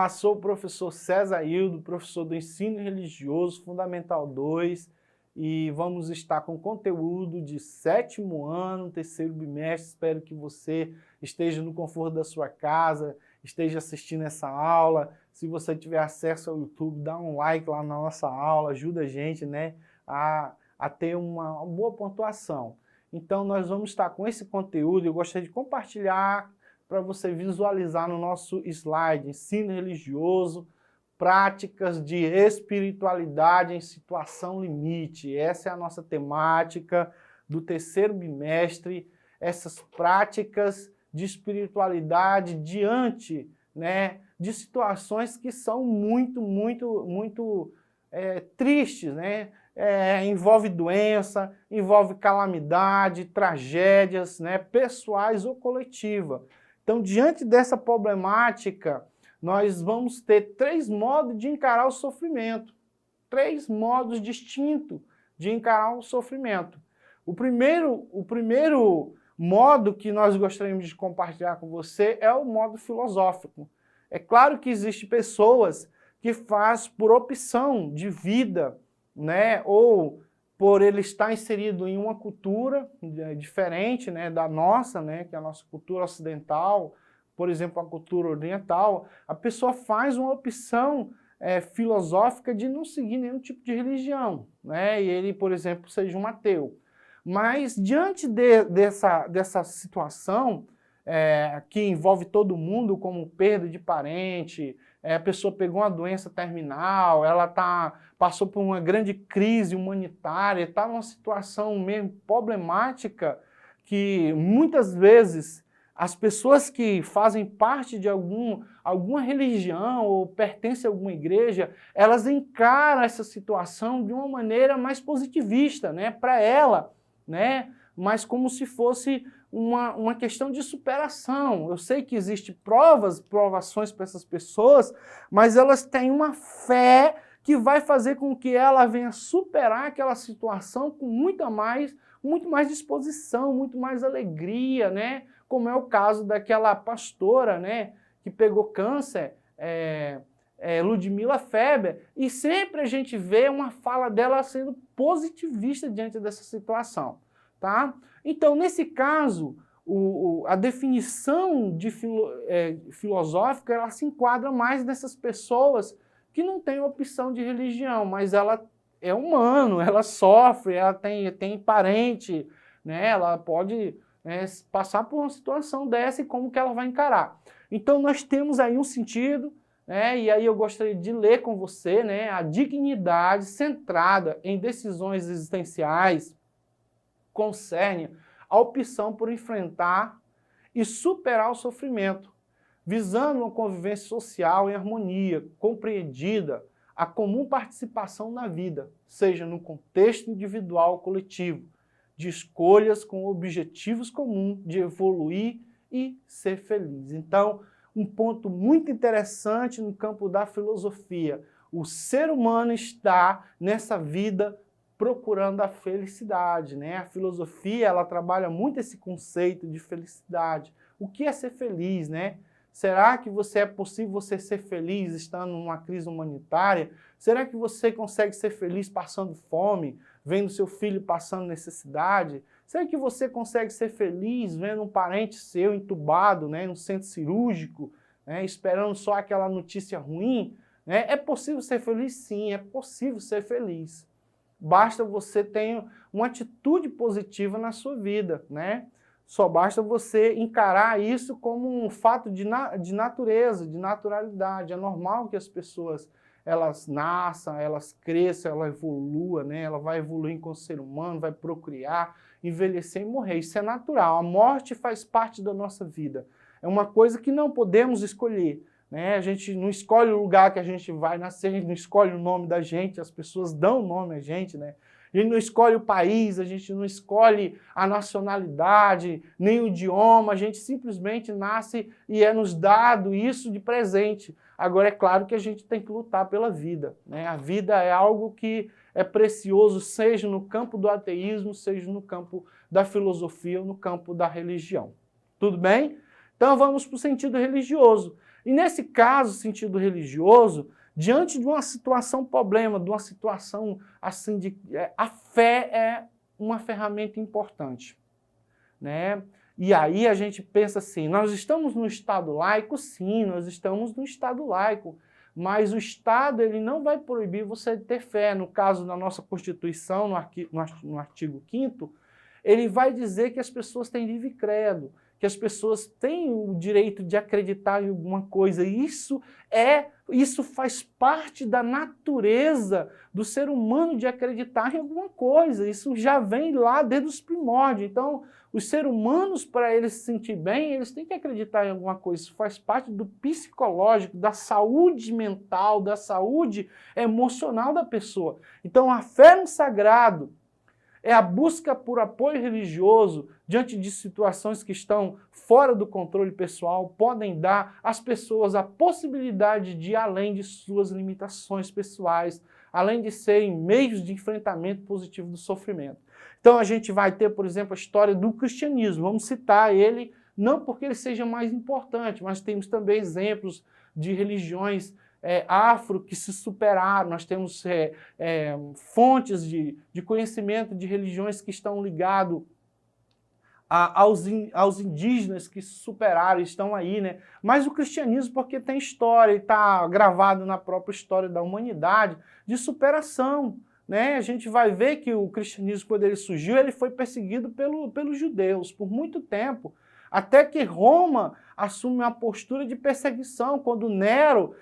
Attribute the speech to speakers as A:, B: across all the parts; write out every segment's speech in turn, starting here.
A: Olá, sou o professor César Hildo, professor do Ensino Religioso Fundamental 2, e vamos estar com conteúdo de 7º ano, 3º bimestre. Espero que você esteja no conforto da sua casa, esteja assistindo essa aula. Se você tiver acesso ao YouTube, dá um like lá na nossa aula, ajuda a gente, né, a ter uma boa pontuação. Então nós vamos estar com esse conteúdo. Eu gostaria de compartilhar para você visualizar no nosso slide: ensino religioso, práticas de espiritualidade em situação limite. Essa é a nossa temática do 3º bimestre, essas práticas de espiritualidade diante, né, de situações que são muito tristes, né? Envolve doença, envolve calamidade, tragédias, né, pessoais ou coletivas. Então, diante dessa problemática, nós vamos ter 3 modos de encarar o sofrimento. 3 modos distintos de encarar o sofrimento. O primeiro modo que nós gostaríamos de compartilhar com você é o modo filosófico. É claro que existem pessoas que fazem por opção de vida, né, ou por ele estar inserido em uma cultura diferente, né, da nossa, né, que é a nossa cultura ocidental, por exemplo, a cultura oriental, a pessoa faz uma opção filosófica de não seguir nenhum tipo de religião, né, e ele, por exemplo, seja um ateu. Mas diante dessa situação, que envolve todo mundo, como perda de parente, a pessoa pegou uma doença terminal, ela passou por uma grande crise humanitária, está numa situação mesmo problemática, que muitas vezes as pessoas que fazem parte de alguma religião ou pertencem a alguma igreja, elas encaram essa situação de uma maneira mais positivista, né, para ela, né, mas como se fosse uma questão de superação. Eu sei que existem provações para essas pessoas, mas elas têm uma fé que vai fazer com que ela venha superar aquela situação com muito mais disposição, muito mais alegria, né? Como é o caso daquela pastora, né, que pegou câncer, Ludmila Feber, e sempre a gente vê uma fala dela sendo positivista diante dessa situação. Tá? Então, nesse caso, a definição filosófica ela se enquadra mais nessas pessoas que não têm opção de religião, mas ela é humano, ela sofre, ela tem parente, né? Ela pode, né, passar por uma situação dessa e como que ela vai encarar. Então, nós temos aí um sentido, né, e aí eu gostaria de ler com você, né, a dignidade centrada em decisões existenciais concerne a opção por enfrentar e superar o sofrimento, visando uma convivência social em harmonia, compreendida a comum participação na vida, seja no contexto individual ou coletivo, de escolhas com objetivos comuns de evoluir e ser feliz. Então, um ponto muito interessante no campo da filosofia: o ser humano está nessa vida procurando a felicidade, né? A filosofia, ela trabalha muito esse conceito de felicidade. O que é ser feliz, né? Será que é possível você ser feliz estando numa crise humanitária? Será que você consegue ser feliz passando fome, vendo seu filho passando necessidade? Será que você consegue ser feliz vendo um parente seu entubado, né, no centro cirúrgico, né, esperando só aquela notícia ruim? Né? É possível ser feliz? Sim, é possível ser feliz. Basta você ter uma atitude positiva na sua vida, né? Só basta você encarar isso como um fato de natureza, de naturalidade. É normal que as pessoas elas nasçam, elas cresçam, elas evoluam, né? Ela vai evoluir enquanto ser humano, vai procriar, envelhecer e morrer. Isso é natural. A morte faz parte da nossa vida. É uma coisa que não podemos escolher. Né? A gente não escolhe o lugar que a gente vai nascer, a gente não escolhe o nome da gente, as pessoas dão o nome a gente, né? A gente não escolhe o país, a gente não escolhe a nacionalidade, nem o idioma, a gente simplesmente nasce e é nos dado isso de presente. Agora, é claro que a gente tem que lutar pela vida, né? A vida é algo que é precioso, seja no campo do ateísmo, seja no campo da filosofia ou no campo da religião. Tudo bem? Então vamos para o sentido religioso. E nesse caso, sentido religioso, diante de uma situação problema, de uma situação assim, a fé é uma ferramenta importante, né? E aí a gente pensa assim, nós estamos no Estado laico? Sim, nós estamos no Estado laico, mas o Estado ele não vai proibir você de ter fé. No caso da nossa Constituição, no artigo 5º, ele vai dizer que as pessoas têm livre credo, que as pessoas têm o direito de acreditar em alguma coisa. E isso faz parte da natureza do ser humano de acreditar em alguma coisa. Isso já vem lá desde os primórdios. Então, os seres humanos, para eles se sentir bem, eles têm que acreditar em alguma coisa. Isso faz parte do psicológico, da saúde mental, da saúde emocional da pessoa. Então, a fé no sagrado é a busca por apoio religioso diante de situações que estão fora do controle pessoal, podem dar às pessoas a possibilidade de ir além de suas limitações pessoais, além de serem meios de enfrentamento positivo do sofrimento. Então a gente vai ter, por exemplo, a história do cristianismo. Vamos citar ele, não porque ele seja mais importante, mas temos também exemplos de religiões afro que se superaram. Nós temos fontes de conhecimento de religiões que estão ligadas aos indígenas que se superaram, estão aí, né? Mas o cristianismo, porque tem história, e está gravado na própria história da humanidade, de superação, né? A gente vai ver que o cristianismo, quando ele surgiu, ele foi perseguido pelos judeus por muito tempo, até que Roma assume uma postura de perseguição, quando Nero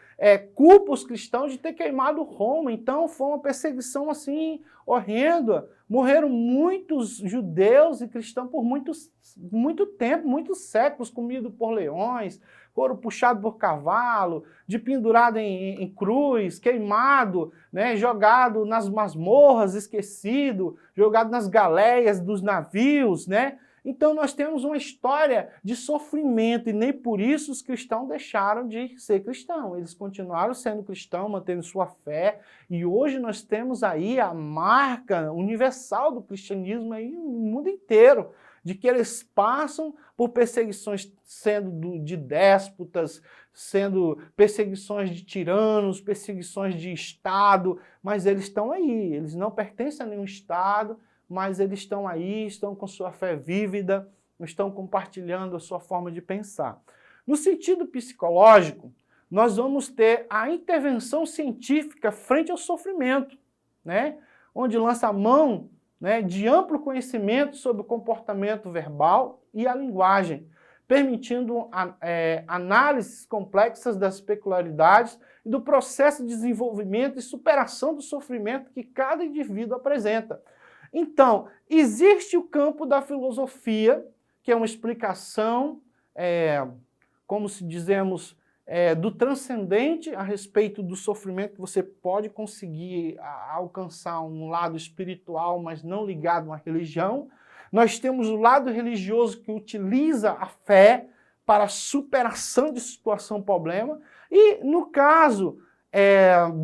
A: culpa os cristãos de ter queimado Roma. Então foi uma perseguição assim horrenda. Morreram muitos judeus e cristãos por muito tempo, muitos séculos, comidos por leões, foram puxados por cavalo, de pendurado em cruz, queimado, né, jogado nas masmorras, esquecido, jogado nas galeias dos navios, né? Então nós temos uma história de sofrimento e nem por isso os cristãos deixaram de ser cristãos. Eles continuaram sendo cristãos, mantendo sua fé, e hoje nós temos aí a marca universal do cristianismo aí no mundo inteiro, de que eles passam por perseguições sendo de déspotas, sendo perseguições de tiranos, perseguições de Estado, mas eles estão aí, eles não pertencem a nenhum Estado, mas eles estão aí, estão com sua fé vívida, estão compartilhando a sua forma de pensar. No sentido psicológico, nós vamos ter a intervenção científica frente ao sofrimento, né? Onde lança a mão, né, de amplo conhecimento sobre o comportamento verbal e a linguagem, permitindo análises complexas das peculiaridades e do processo de desenvolvimento e superação do sofrimento que cada indivíduo apresenta. Então, existe o campo da filosofia, que é uma explicação, como se dizemos, do transcendente a respeito do sofrimento que você pode conseguir alcançar um lado espiritual, mas não ligado a uma religião. Nós temos o lado religioso que utiliza a fé para a superação de situação, problema. E no caso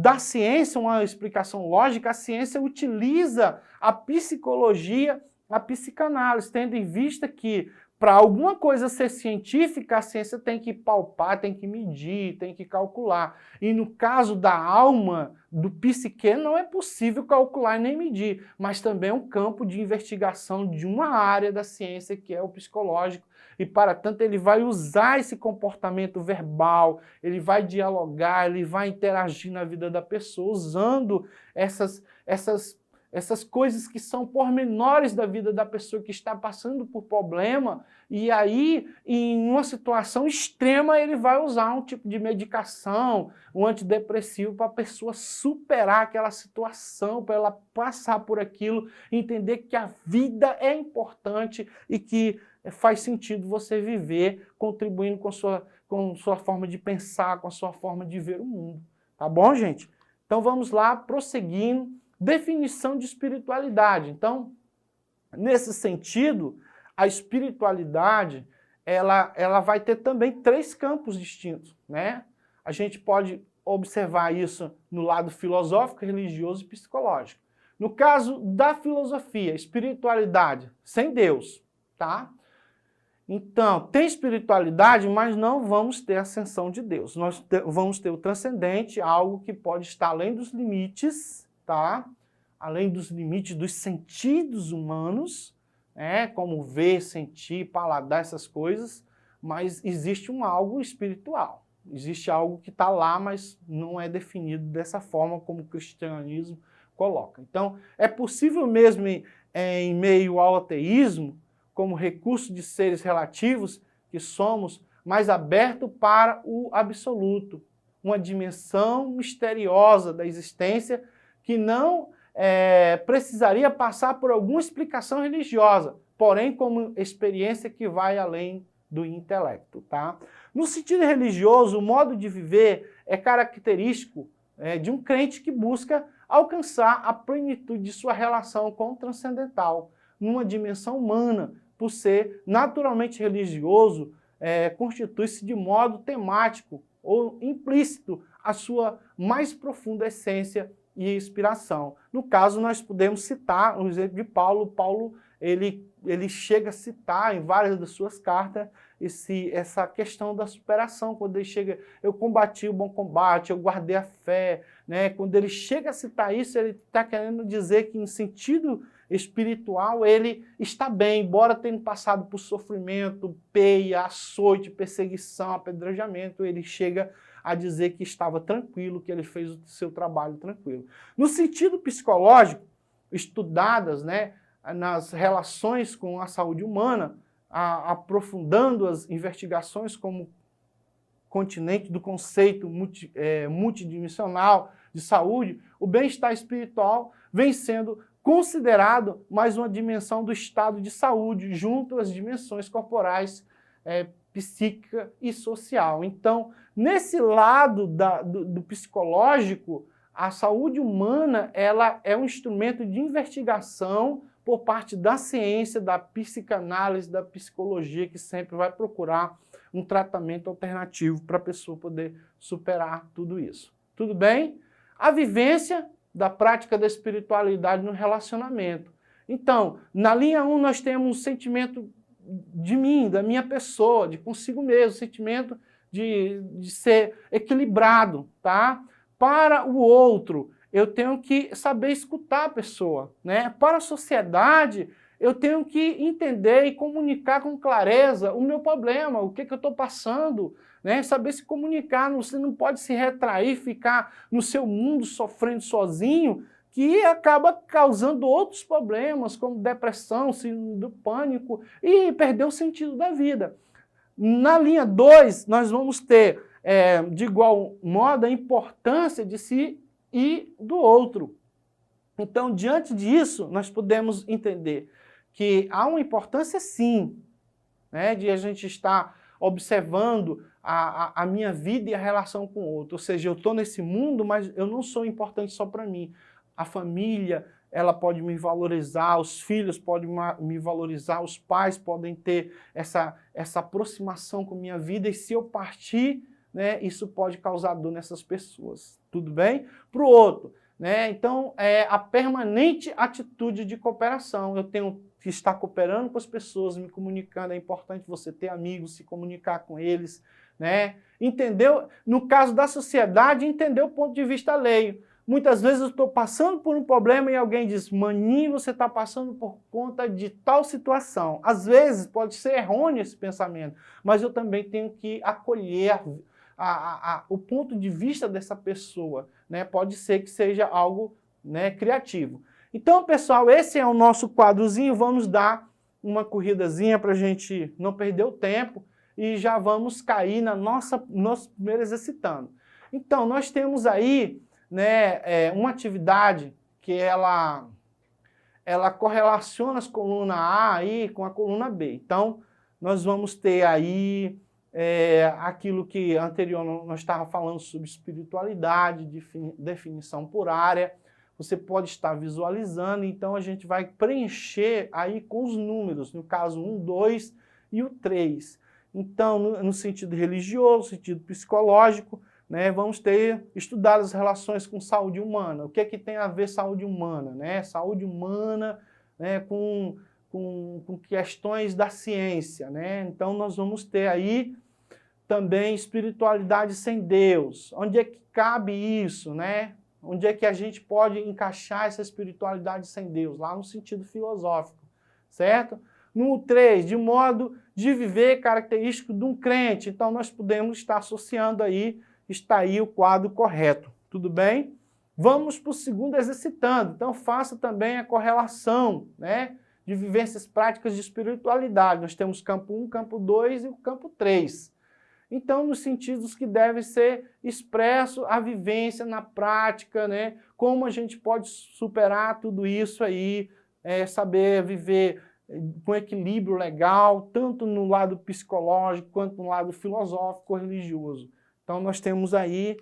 A: da ciência, uma explicação lógica, a ciência utiliza a psicologia, a psicanálise, tendo em vista que para alguma coisa ser científica, a ciência tem que palpar, tem que medir, tem que calcular. E no caso da alma, do psique, não é possível calcular nem medir, mas também é um campo de investigação de uma área da ciência que é o psicológico. E, para tanto, ele vai usar esse comportamento verbal, ele vai dialogar, ele vai interagir na vida da pessoa, usando essas coisas que são pormenores da vida da pessoa que está passando por problema, e aí, em uma situação extrema, ele vai usar um tipo de medicação, um antidepressivo, para a pessoa superar aquela situação, para ela passar por aquilo, entender que a vida é importante e que faz sentido você viver contribuindo com sua forma de pensar, com a sua forma de ver o mundo. Tá bom, gente? Então vamos lá, prosseguindo. Definição de espiritualidade. Então, nesse sentido, a espiritualidade ela vai ter também 3 campos distintos, né? A gente pode observar isso no lado filosófico, religioso e psicológico. No caso da filosofia, espiritualidade sem Deus, tá? Então, tem espiritualidade, mas não vamos ter a ascensão de Deus. Nós vamos ter o transcendente, algo que pode estar além dos limites, tá? Além dos limites dos sentidos humanos, como ver, sentir, paladar, essas coisas, mas existe algo espiritual. Existe algo que está lá, mas não é definido dessa forma como o cristianismo coloca. Então, é possível mesmo, em meio ao ateísmo, como recurso de seres relativos que somos, mais aberto para o absoluto, uma dimensão misteriosa da existência que não precisaria passar por alguma explicação religiosa, porém como experiência que vai além do intelecto. Tá? No sentido religioso, o modo de viver é característico de um crente que busca alcançar a plenitude de sua relação com o transcendental, numa dimensão humana. Por ser naturalmente religioso, constitui-se de modo temático ou implícito a sua mais profunda essência e inspiração. No caso, nós podemos citar o exemplo de Paulo. Paulo ele chega a citar em várias das suas cartas essa questão da superação. Quando ele chega, eu combati o bom combate, eu guardei a fé. Né? Quando ele chega a citar isso, ele está querendo dizer que, em sentido espiritual, ele está bem, embora tenha passado por sofrimento, peia, açoite, perseguição, apedrejamento, ele chega a dizer que estava tranquilo, que ele fez o seu trabalho tranquilo. No sentido psicológico, estudadas, nas relações com a saúde humana, aprofundando as investigações como continente do conceito multidimensional de saúde, o bem-estar espiritual vem sendo considerado mais uma dimensão do estado de saúde, junto às dimensões corporais, psíquica e social. Então, nesse lado do psicológico, a saúde humana ela é um instrumento de investigação por parte da ciência, da psicanálise, da psicologia, que sempre vai procurar um tratamento alternativo para a pessoa poder superar tudo isso. Tudo bem? A vivência da prática da espiritualidade no relacionamento. Então, na linha 1 nós temos um sentimento de mim, da minha pessoa, de consigo mesmo, sentimento de ser equilibrado, tá? Para o outro, eu tenho que saber escutar a pessoa, né? Para a sociedade, eu tenho que entender e comunicar com clareza o meu problema, o que eu estou passando, né? Saber se comunicar, você não pode se retrair, ficar no seu mundo sofrendo sozinho, que acaba causando outros problemas, como depressão, síndrome do pânico, e perder o sentido da vida. Na linha 2, nós vamos ter, de igual modo, a importância de si e do outro. Então, diante disso, nós podemos entender que há uma importância, sim, de a gente estar observando a minha vida e a relação com o outro. Ou seja, eu estou nesse mundo, mas eu não sou importante só para mim. A família, ela pode me valorizar, os filhos podem me valorizar, os pais podem ter essa aproximação com a minha vida, e se eu partir, isso pode causar dor nessas pessoas. Tudo bem? Para o outro, então, a permanente atitude de cooperação. Eu tenho que estar cooperando com as pessoas, me comunicando. É importante você ter amigos, se comunicar com eles, Entendeu? No caso da sociedade, entender o ponto de vista alheio. Muitas vezes eu estou passando por um problema e alguém diz: maninho, você está passando por conta de tal situação. Às vezes pode ser errôneo esse pensamento, mas eu também tenho que acolher o ponto de vista dessa pessoa. Pode ser que seja algo criativo. Então, pessoal, esse é o nosso quadrozinho. Vamos dar uma corridazinha para a gente não perder o tempo e já vamos cair na nosso primeiro exercitando. Então, nós temos aí uma atividade que ela correlaciona as colunas A aí com a coluna B. Então, nós vamos ter aí aquilo que anterior nós estávamos falando sobre espiritualidade, definição por área. Você pode estar visualizando, então a gente vai preencher aí com os números, no caso 1, 2 e o 3. Então, no sentido religioso, sentido psicológico, vamos ter estudado as relações com saúde humana. O que é que tem a ver saúde humana? Saúde humana com com questões da ciência, né? Então nós vamos ter aí também espiritualidade sem Deus. Onde é que cabe isso, né? Onde é que a gente pode encaixar essa espiritualidade sem Deus? Lá no sentido filosófico, certo? No 3, de modo de viver característico de um crente. Então nós podemos estar associando aí, está aí o quadro correto. Tudo bem? Vamos para o segundo, exercitando. Então faça também a correlação, né, de vivências práticas de espiritualidade. Nós temos campo 1, campo 2 e o campo 3. Então, nos sentidos que deve ser expresso a vivência na prática, né? Como a gente pode superar tudo isso aí, saber viver com equilíbrio legal, tanto no lado psicológico quanto no lado filosófico ou religioso. Então, nós temos aí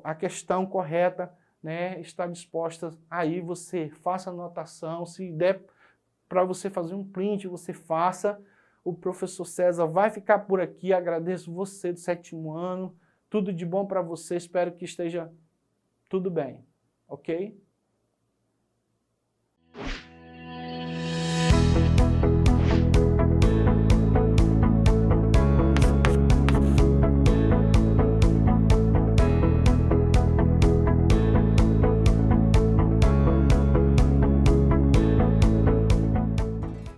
A: a questão correta, né? Está disposta aí, você faça a anotação, se der para você fazer um print, você faça. O professor César vai ficar por aqui, agradeço você do 7º ano, tudo de bom para você, espero que esteja tudo bem, ok?